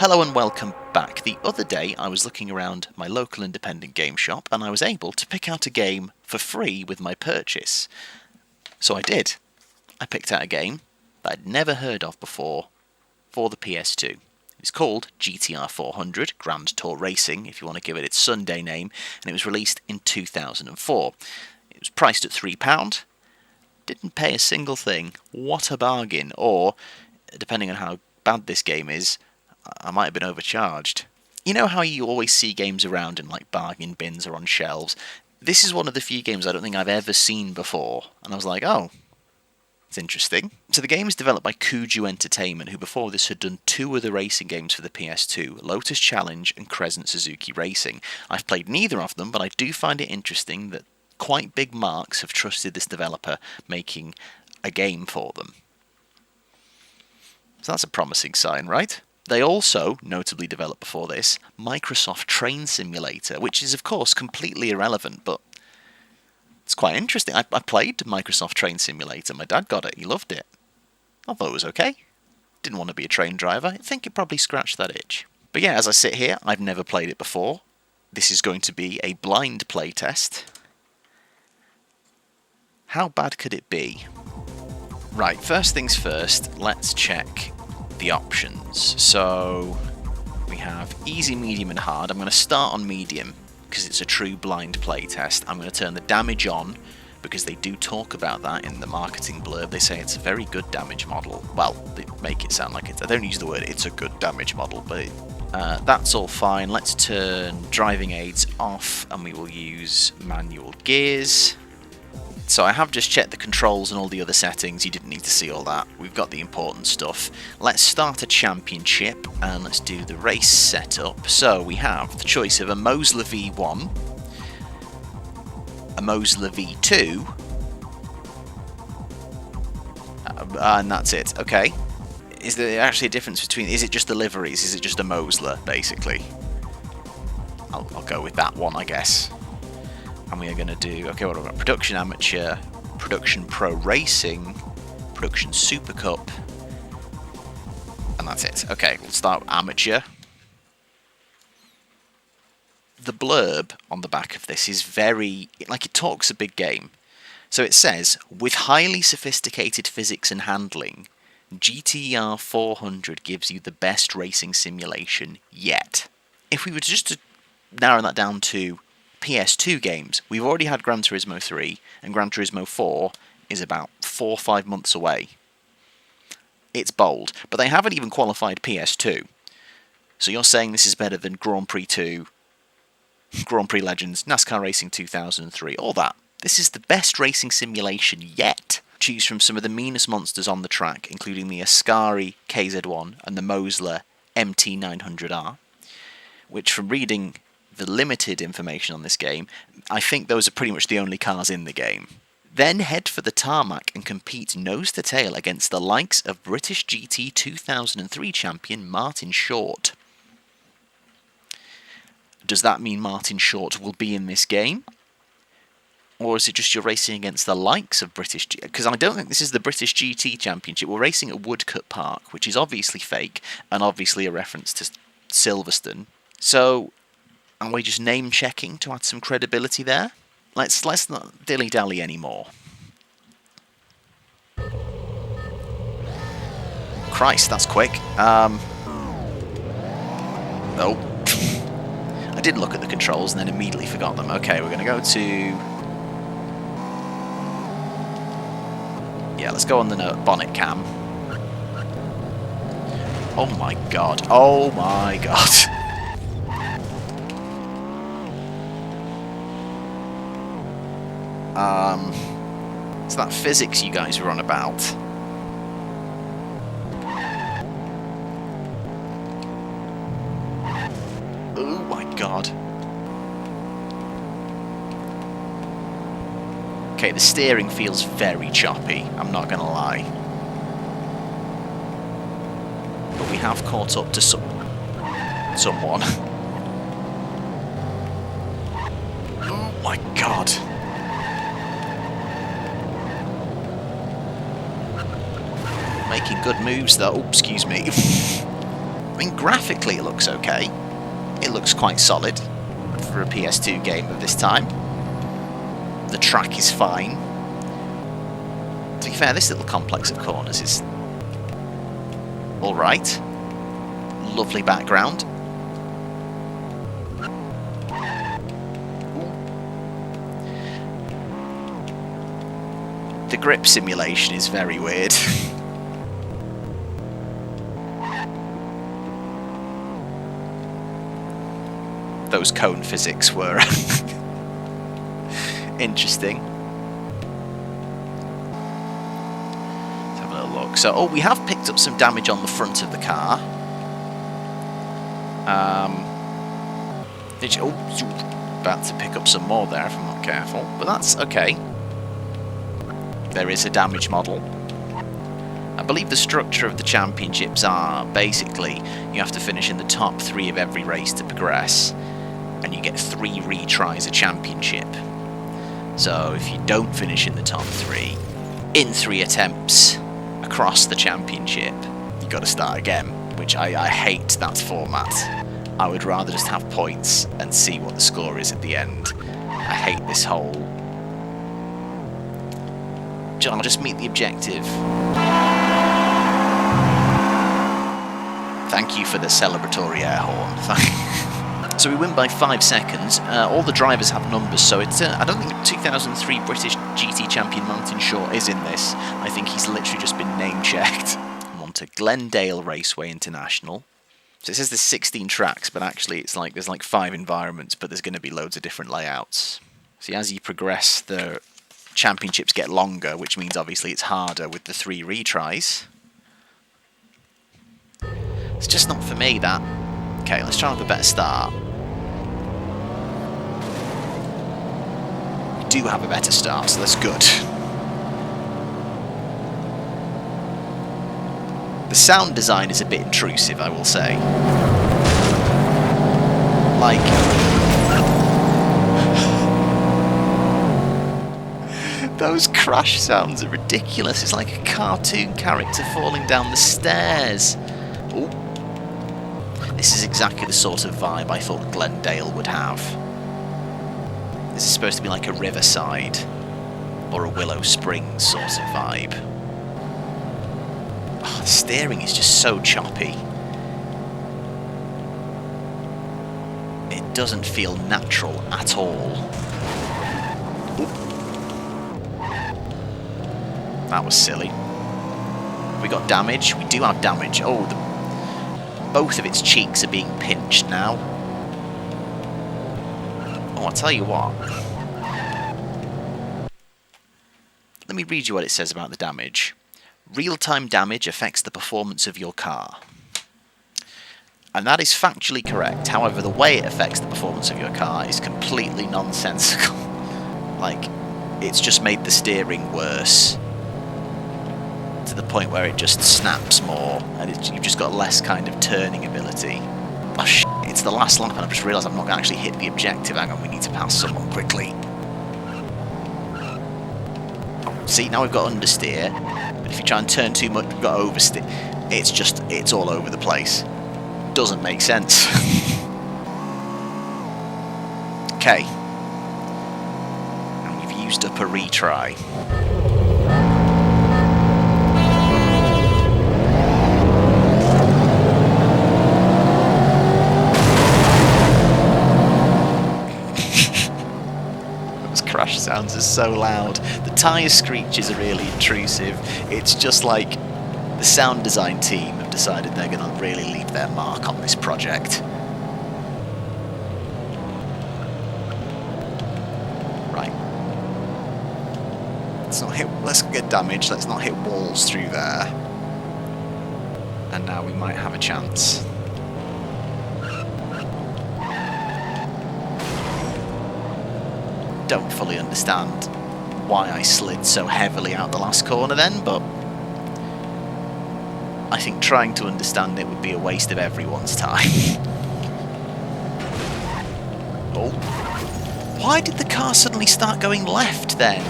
Hello and welcome back. The other day I was looking around my local independent game shop and I was able to pick out a game for free with my purchase. So I did. I picked out a game that I'd never heard of before for the PS2. It's called GTR 400 Grand Tour Racing, if you want to give it its Sunday name, and it was released in 2004. It was priced at £3. Didn't pay a single thing. What a bargain. Or, depending on how bad this game is, I might have been overcharged. You know how you always see games around in like bargain bins or on shelves? This is one of the few games I don't think I've ever seen before, and I was like, oh, it's interesting. So the game is developed by Kuju Entertainment, who before this had done two other racing games for the PS2, Lotus Challenge and Crescent Suzuki Racing. I've played neither of them, but I do find it interesting that quite big marques have trusted this developer making a game for them. So that's a promising sign, right? They also, notably developed before this, Microsoft Train Simulator, which is of course completely irrelevant, but it's quite interesting. I played Microsoft Train Simulator, my dad got it, he loved it. I thought it was okay. Didn't want to be a train driver, I think it probably scratched that itch. But yeah, as I sit here, I've never played it before. This is going to be a blind playtest. How bad could it be? Right, first things first, let's check the options. So we have easy, medium and hard. I'm going to start on medium because it's a true blind playtest. I'm going to turn the damage on because they do talk about that in the marketing blurb. They say it's a very good damage model. Well, they make it sound like I don't use the word it's a good damage model, but that's all fine. Let's turn driving aids off and we will use manual gears. So I have just checked the controls and all the other settings, you didn't need to see all that, we've got the important stuff. Let's start a championship and let's do the race setup. So we have the choice of a Mosler V1, a Mosler V2, and that's it. Okay. Is there actually a difference between, is it just the liveries, is it just a Mosler basically? I'll go with that one, I guess. And we are going to do, okay, what have we got? Production Amateur, Production Pro Racing, Production Super Cup, and that's it. Okay, we'll start Amateur. The blurb on the back of this is very, like it talks a big game. So it says, with highly sophisticated physics and handling, GTR 400 gives you the best racing simulation yet. If we were just to narrow that down to PS2 games, we've already had Gran Turismo 3, and Gran Turismo 4 is about 4 or 5 months away. It's bold, but they haven't even qualified PS2. So you're saying this is better than Grand Prix 2, Grand Prix Legends, NASCAR Racing 2003, all that. This is the best racing simulation yet. Choose from some of the meanest monsters on the track, including the Ascari KZ1 and the Mosler MT900R, which from reading the limited information on this game, I think those are pretty much the only cars in the game. Then head for the tarmac and compete nose to tail against the likes of British GT 2003 champion Martin Short. Does that mean Martin Short will be in this game? Or is it just you're racing against the likes of British GT? Because I don't think this is the British GT Championship. We're racing at Woodcote Park, which is obviously fake, and obviously a reference to Silverstone. So are we just name checking to add some credibility there? Let's not dilly-dally anymore. Christ, that's quick. Oh. I did look at the controls and then immediately forgot them. Okay, we're going to go to... Yeah, let's go on the bonnet cam. Oh my god. Oh my god. It's that physics you guys were on about. Oh my god. Okay, the steering feels very choppy, I'm not gonna lie. But we have caught up to someone. Oh my god. Making good moves though. Oh, excuse me. I mean, graphically it looks okay. It looks quite solid for a PS2 game of this time. The track is fine. To be fair, this little complex of corners is alright. Lovely background. The grip simulation is very weird. Those cone physics were interesting. Let's have a little look. So, oh, we have picked up some damage on the front of the car. Did you? Oh, about to pick up some more there if I'm not careful, but that's okay. There is a damage model. I believe the structure of the championships are basically you have to finish in the top 3 of every race to progress, and you get 3 retries a championship. So if you don't finish in the top 3 in 3 attempts across the championship, you've got to start again, which I hate that format. I would rather just have points and see what the score is at the end. I hate this whole I'll just meet the objective. Thank you for the celebratory air horn. So we win by 5 seconds. All the drivers have numbers, so it's I don't think 2003 British GT champion Martin Shaw is in this. I think he's literally just been name-checked. I'm on to Glendale Raceway International. So it says there's 16 tracks, but actually it's like there's like 5 environments, but there's going to be loads of different layouts. See, as you progress, the championships get longer, which means obviously it's harder with the 3 retries. It's just not for me, that. Okay, let's try and have a better start. We do have a better start, so that's good. The sound design is a bit intrusive, I will say. Like, those crash sounds are ridiculous. It's like a cartoon character falling down the stairs. Ooh. This is exactly the sort of vibe I thought Glendale would have. This is supposed to be like a Riverside or a Willow Springs sort of vibe. Oh, the steering is just so choppy. It doesn't feel natural at all. Ooh. That was silly. We got damage. We do have damage. Oh, both of its cheeks are being pinched now. Oh, I'll tell you what. Let me read you what it says about the damage. Real-time damage affects the performance of your car. And that is factually correct. However, the way it affects the performance of your car is completely nonsensical. Like, it's just made the steering worse. To the point where it just snaps more, and you've just got less kind of turning ability. Oh shit, it's the last lap and I've just realised I'm not going to actually hit the objective. Hang on, we need to pass someone quickly. See, now we've got understeer, but if you try and turn too much, we've got oversteer. It's all over the place. Doesn't make sense. Okay. And we've used up a retry. Crash sounds are so loud. The tyre screeches are really intrusive. It's just like the sound design team have decided they're going to really leave their mark on this project. Right. Let's get damage. Let's not hit walls through there. And now we might have a chance. Don't fully understand why I slid so heavily out the last corner then, but I think trying to understand it would be a waste of everyone's time. Oh. Why did the car suddenly start going left then?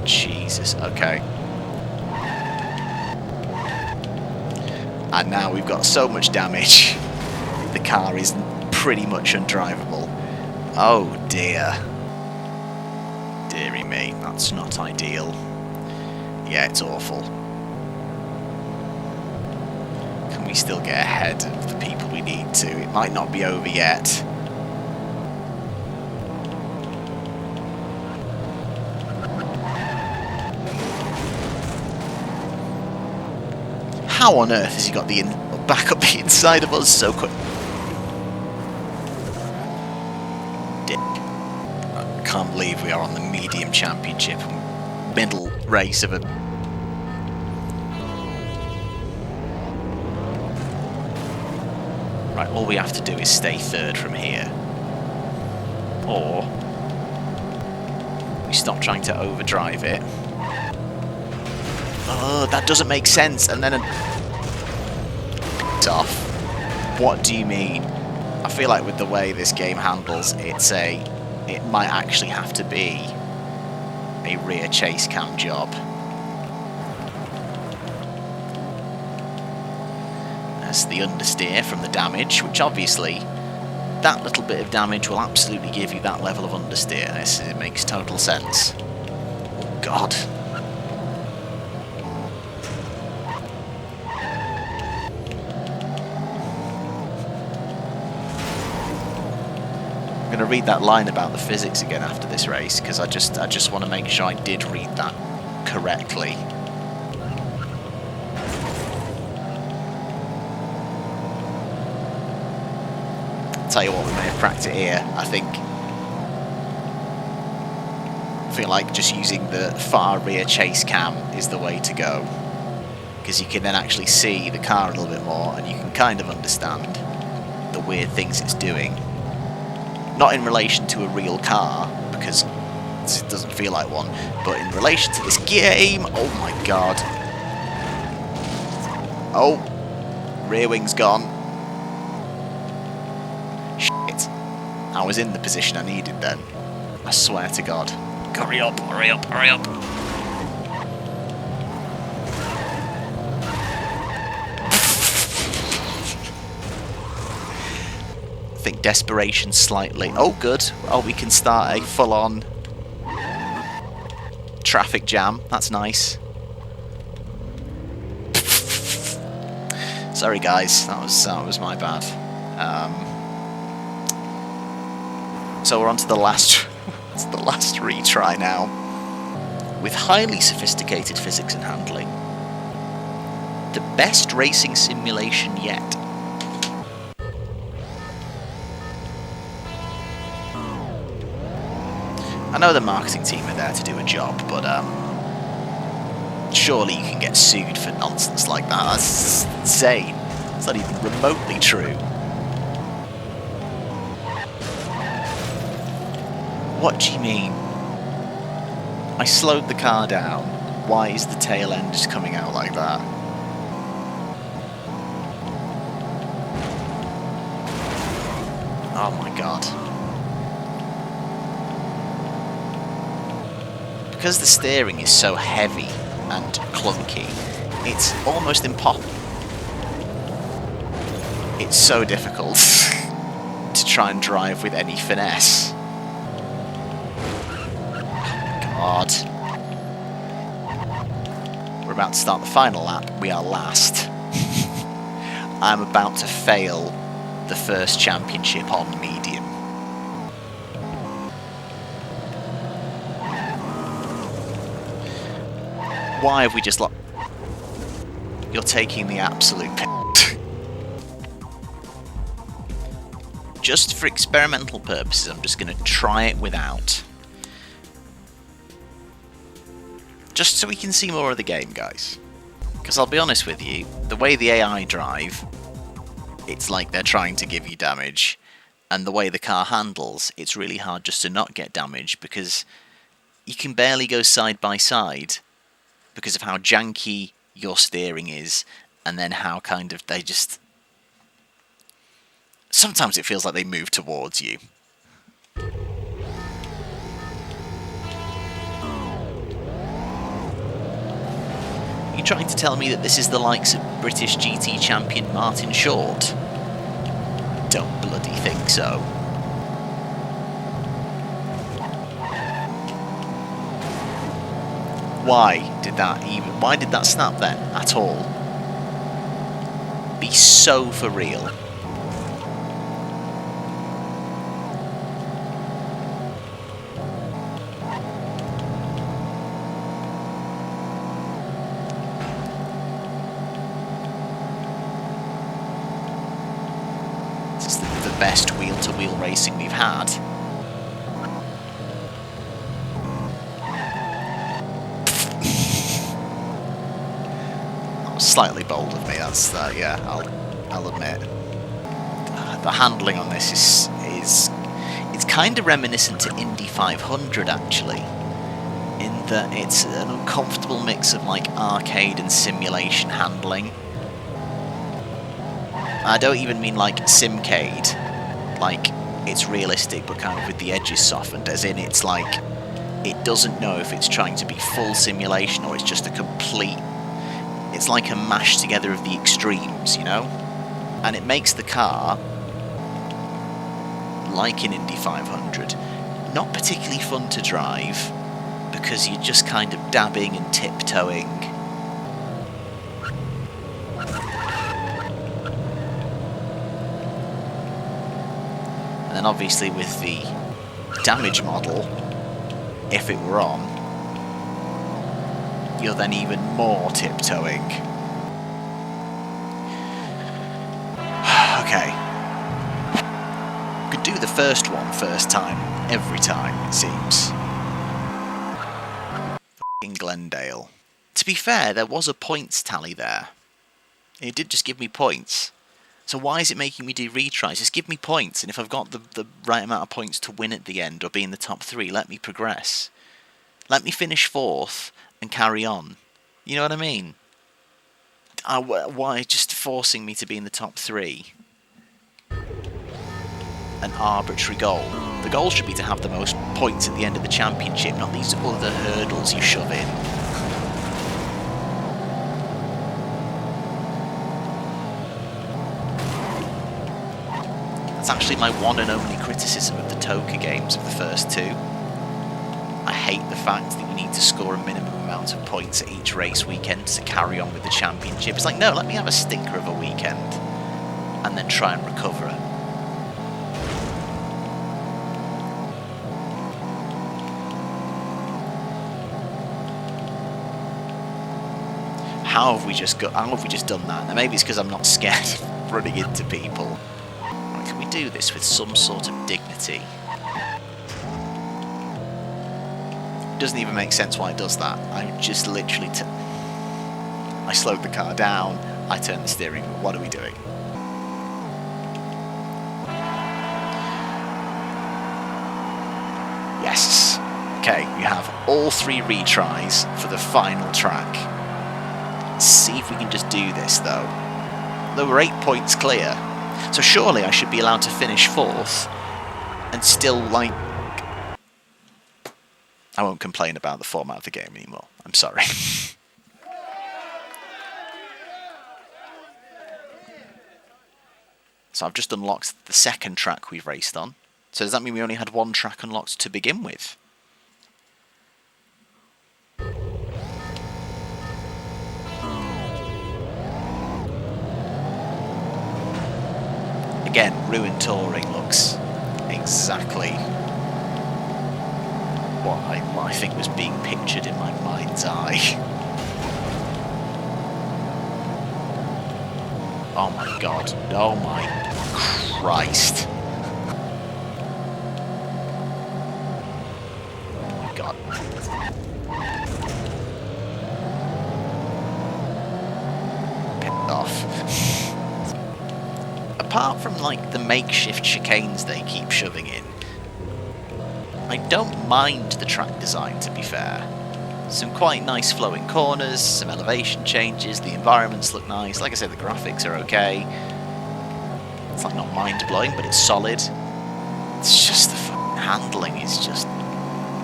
Jesus, okay. And now we've got so much damage, the car is pretty much undrivable. Oh dear. Dearie me, that's not ideal. Yeah, it's awful. Can we still get ahead of the people we need to? It might not be over yet. How on earth has he got the back up the inside of us so quick? Dick. I can't believe we are on the medium championship, middle race of a... Right, all we have to do is stay third from here. Or we stop trying to overdrive it. Oh, that doesn't make sense. And then it's off. What do you mean? I feel like with the way this game handles, it might actually have to be a rear chase cam job. That's the understeer from the damage, which obviously that little bit of damage will absolutely give you that level of understeer. It makes total sense. Oh God. I'm going to read that line about the physics again after this race, because I just want to make sure I did read that correctly. Tell you what, we may have cracked it here. I feel like just using the far rear chase cam is the way to go, because you can then actually see the car a little bit more and you can kind of understand the weird things it's doing. Not in relation to a real car, because it doesn't feel like one, but in relation to this game. Oh my God. Oh, rear wing's gone. Shit. I was in the position I needed then. I swear to God. Hurry up, hurry up, hurry up. I think desperation slightly. Oh, good. Oh, we can start a full-on traffic jam. That's nice. Sorry, guys. That was my bad. So we're on to the last. It's the last retry now. With highly sophisticated physics and handling, the best racing simulation yet. I know the marketing team are there to do a job, but surely you can get sued for nonsense like that. That's insane. It's not even remotely true. What do you mean? I slowed the car down. Why is the tail end just coming out like that? Oh my God. Because the steering is so heavy and clunky, it's almost impossible. It's so difficult to try and drive with any finesse. God. We're about to start the final lap. We are last. I'm about to fail the first championship on medium. Why have we just lost? You're taking the absolute piss. Just for experimental purposes, I'm just going to try it without. Just so we can see more of the game, guys. Because I'll be honest with you, the way the AI drive, it's like they're trying to give you damage. And the way the car handles, it's really hard just to not get damage, because you can barely go side by side because of how janky your steering is, and then how kind of they just... Sometimes it feels like they move towards you. You trying to tell me that this is the likes of British GT champion Martin Short? Don't bloody think so. Why did that snap then at all? Be so for real. This is the best wheel-to-wheel racing we've had. Slightly bold of me, that's yeah, I'll admit. The handling on this is it's kind of reminiscent to Indy 500 actually, in that it's an uncomfortable mix of like arcade and simulation handling. I don't even mean like Simcade, like it's realistic but kind of with the edges softened, as in it's like it doesn't know if it's trying to be full simulation or it's just a complete. It's like a mash together of the extremes, you know? And it makes the car, like in Indy 500, not particularly fun to drive because you're just kind of dabbing and tiptoeing. And then obviously with the damage model, if it were on, you're then even more tiptoeing. Okay. Could do the first one first time, every time, it seems. In Glendale. To be fair, there was a points tally there. It did just give me points. So why is it making me do retries? Just give me points, and if I've got the right amount of points to win at the end or be in the top 3, let me progress. Let me finish 4th and carry on. You know what I mean? Why just forcing me to be in the top 3? An arbitrary goal. The goal should be to have the most points at the end of the championship, not these other hurdles you shove in. That's actually my one and only criticism of the Toka games of the first 2. I hate the fact that you need to score a minimum amount of points at each race weekend to carry on with the championship. It's like, no, let me have a stinker of a weekend and then try and recover it. How have we just done that? Now maybe it's because I'm not scared of running into people. Right, can we do this with some sort of dignity? Doesn't even make sense why it does that. I just literally I slowed the car down, I turned the steering wheel. What are we doing? Yes. Okay, we have all 3 retries for the final track. Let's see if we can just do this though. Though we're 8 points clear, so surely I should be allowed to finish 4th and still like. I won't complain about the format of the game anymore. I'm sorry. So I've just unlocked the second track we've raced on. So does that mean we only had 1 track unlocked to begin with? Again, Rouen Touring looks exactly what I think was being pictured in my mind's eye. Oh my god. Oh my Christ. Oh my god. Picked off. Apart from like the makeshift chicanes they keep shoving in, I don't mind the track design, to be fair. Some quite nice flowing corners, some elevation changes, the environments look nice. Like I said, the graphics are okay. It's like not mind-blowing, but it's solid. It's just the fucking handling is just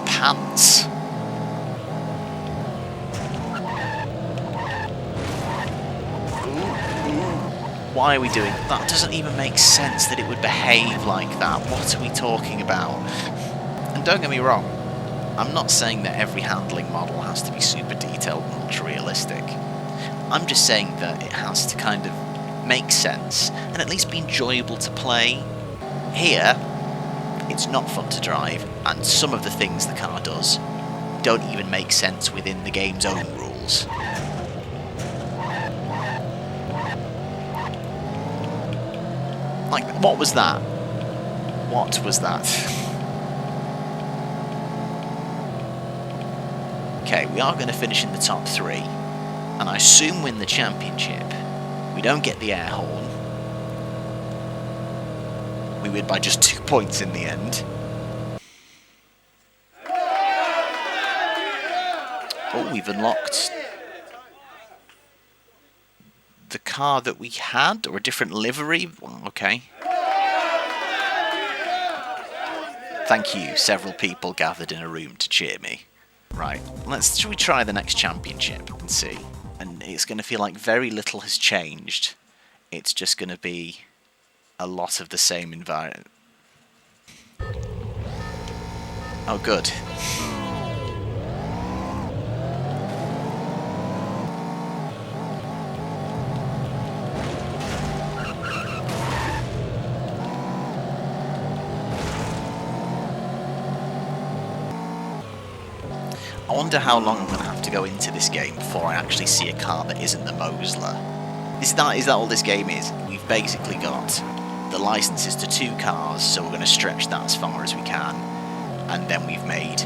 pants. Why are we doing that? That doesn't even make sense that it would behave like that. What are we talking about? And don't get me wrong, I'm not saying that every handling model has to be super detailed and ultra realistic. I'm just saying that it has to kind of make sense and at least be enjoyable to play. Here, it's not fun to drive, and some of the things the car does don't even make sense within the game's own rules. Like, what was that? What was that? Okay, we are going to finish in the top 3, and I assume win the championship. We don't get the air horn. We win by just 2 points in the end. Oh, we've unlocked the car that we had, or a different livery. Okay. Thank you. Several people gathered in a room to cheer me. Right, should we try the next championship and see? And it's going to feel like very little has changed. It's just going to be a lot of the same environment. Oh, good. I wonder how long I'm going to have to go into this game before I actually see a car that isn't the Mosler. Is that all this game is? We've basically got the licenses to 2 cars, so we're going to stretch that as far as we can. And then we've made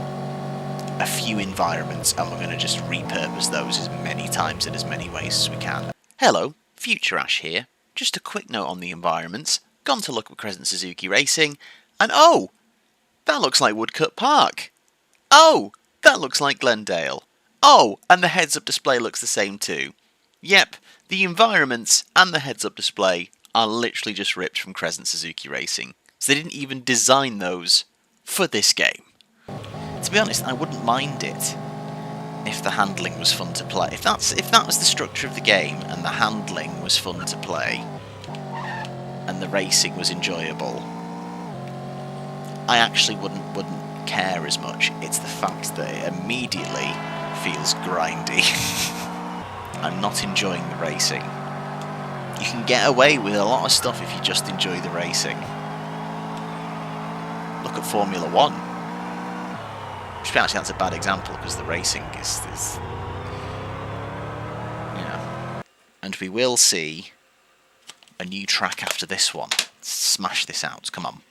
a few environments, and we're going to just repurpose those as many times in as many ways as we can. Hello, Future Ash here. Just a quick note on the environments. Gone to look at Crescent Suzuki Racing, and oh! That looks like Woodcote Park! Oh! That looks like Glendale. Oh, and the heads-up display looks the same too. Yep, the environments and the heads-up display are literally just ripped from Crescent Suzuki Racing. So they didn't even design those for this game. To be honest, I wouldn't mind it if the handling was fun to play. If that was the structure of the game and the handling was fun to play and the racing was enjoyable, I actually wouldn't care as much. It's the fact that it immediately feels grindy. I'm not enjoying the racing. You can get away with a lot of stuff if you just enjoy the racing. Look at Formula 1. Which actually that's a bad example because the racing is yeah. And we will see a new track after this one. Let's smash this out, come on.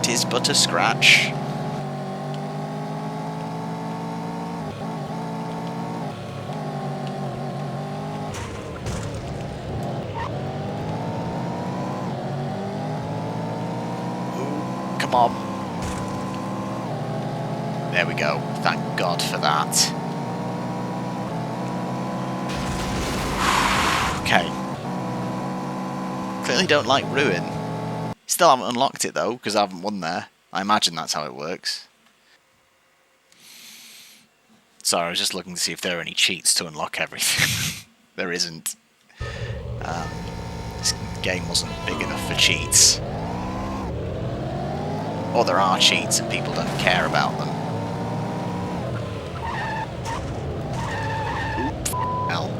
Tis but a scratch. Ooh, come on. There we go. Thank God for that. Okay. Clearly don't like Rouen. Still haven't unlocked it though, because I haven't won there. I imagine that's how it works. Sorry, I was just looking to see if there are any cheats to unlock everything. There isn't. This game wasn't big enough for cheats. Or there are cheats and people don't care about them. Oop, hell.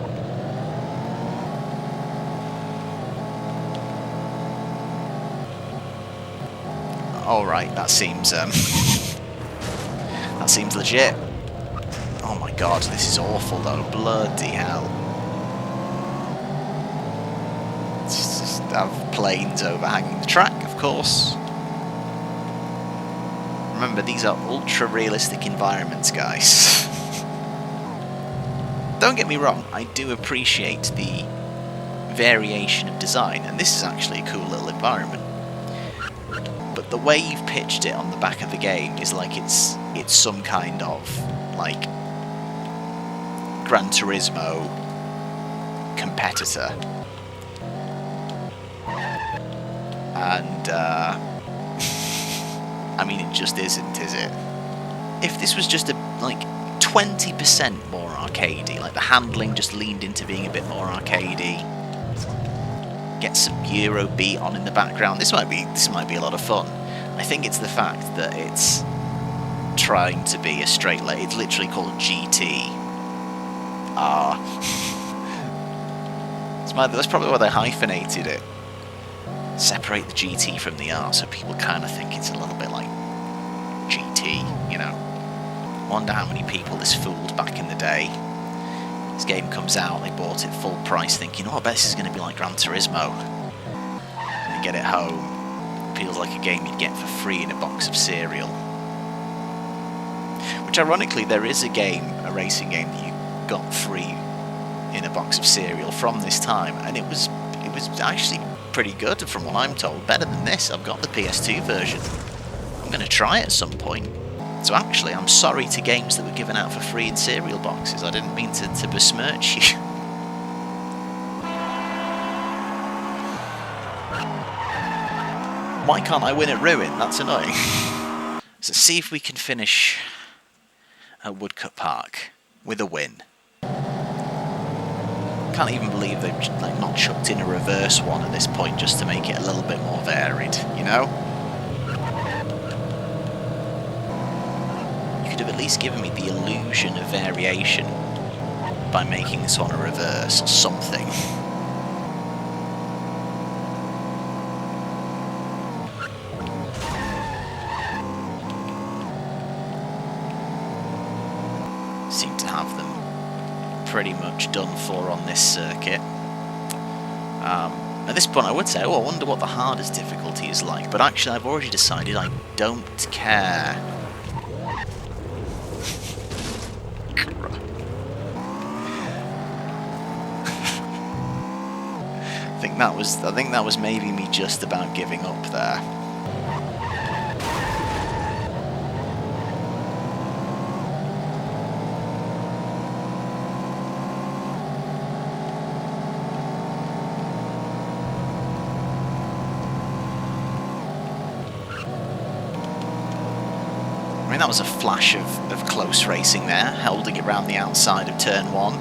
Alright, that seems that seems legit. Oh my god, this is awful though. Bloody hell. Just have planes overhanging the track, of course. Remember, these are ultra realistic environments, guys. Don't get me wrong, I do appreciate the variation of design, and this is actually a cool little environment. But the way you've pitched it on the back of the game is like it's some kind of like Gran Turismo competitor. And, I mean, it just isn't, is it? If this was just like 20% more arcadey, like the handling just leaned into being a bit more arcadey, get some Eurobeat on in the background, this might be a lot of fun. I think it's the fact that it's trying to be a straight leg. It's literally called GT. That's probably why they hyphenated it. Separate the GT from the R, so people kind of think it's a little bit like GT, you know. Wonder how many people this fooled back in the day. This game comes out, they bought it full price thinking, oh, I bet this is going to be like Gran Turismo. And they get it home, it feels like a game you'd get for free in a box of cereal. Which ironically, there is a racing game that you got free in a box of cereal from this time, and it was actually pretty good from what I'm told, better than this. I've got the PS2 version. I'm going to try it at some point. So actually, I'm sorry to games that were given out for free in cereal boxes. I didn't mean to besmirch you. Why can't I win at Rouen? That's annoying. So let's see if we can finish at Woodcote Park with a win. Can't even believe they've like not chucked in a reverse one at this point just to make it a little bit more varied, you know? You could have at least given me the illusion of variation by making this one a reverse or something. Seem to have them pretty much done for on this circuit. At this point I would say, oh, I wonder what the hardest difficulty is like, but actually I've already decided I don't care. I think that was maybe me just about giving up there. I mean, that was a flash of close racing there, holding it round the outside of turn 1.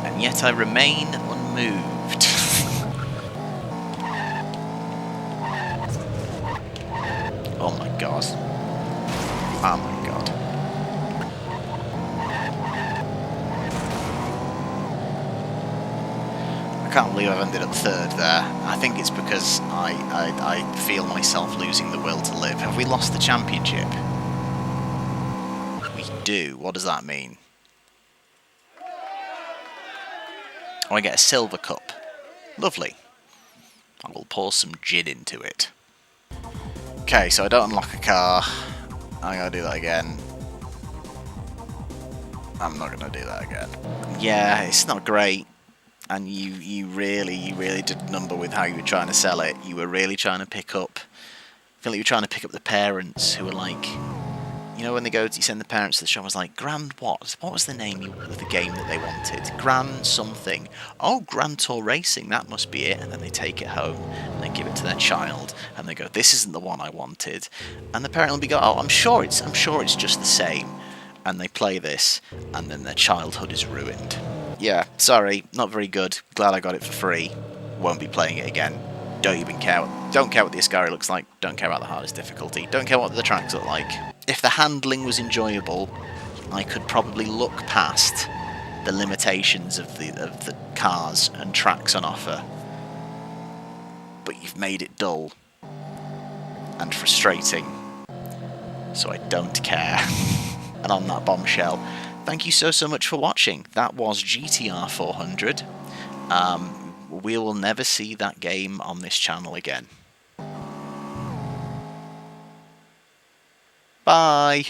And yet I remain unmoved. Oh my god. Oh my god. I can't believe I've ended up third there. I think it's because I feel myself losing the will to live. Have we lost the championship? We do. What does that mean? Oh, I get a silver cup. Lovely. I will pour some gin into it. Okay, so I don't unlock a car. I gotta do that again. I'm not gonna do that again. Yeah, it's not great. And you really did a number with how you were trying to sell it. You were really trying to pick up... I feel like you were trying to pick up the parents who were like... You know when they go to... You send the parents to the shop, I was like, Grand what? What was the name of the game that they wanted? Grand something. Oh, Grand Tour Racing, that must be it. And then they take it home and they give it to their child. And they go, this isn't the one I wanted. And the parent will be go, oh, I'm sure it's just the same. And they play this, and then their childhood is ruined. Yeah, sorry, not very good. Glad I got it for free. Won't be playing it again. Don't even care. Don't care what the Ascari looks like. Don't care about the hardest difficulty. Don't care what the tracks look like. If the handling was enjoyable, I could probably look past the limitations of the cars and tracks on offer. But you've made it dull and frustrating, so I don't care. And on that bombshell, thank you so much for watching. That was GTR 400. We will never see that game on this channel again. Bye!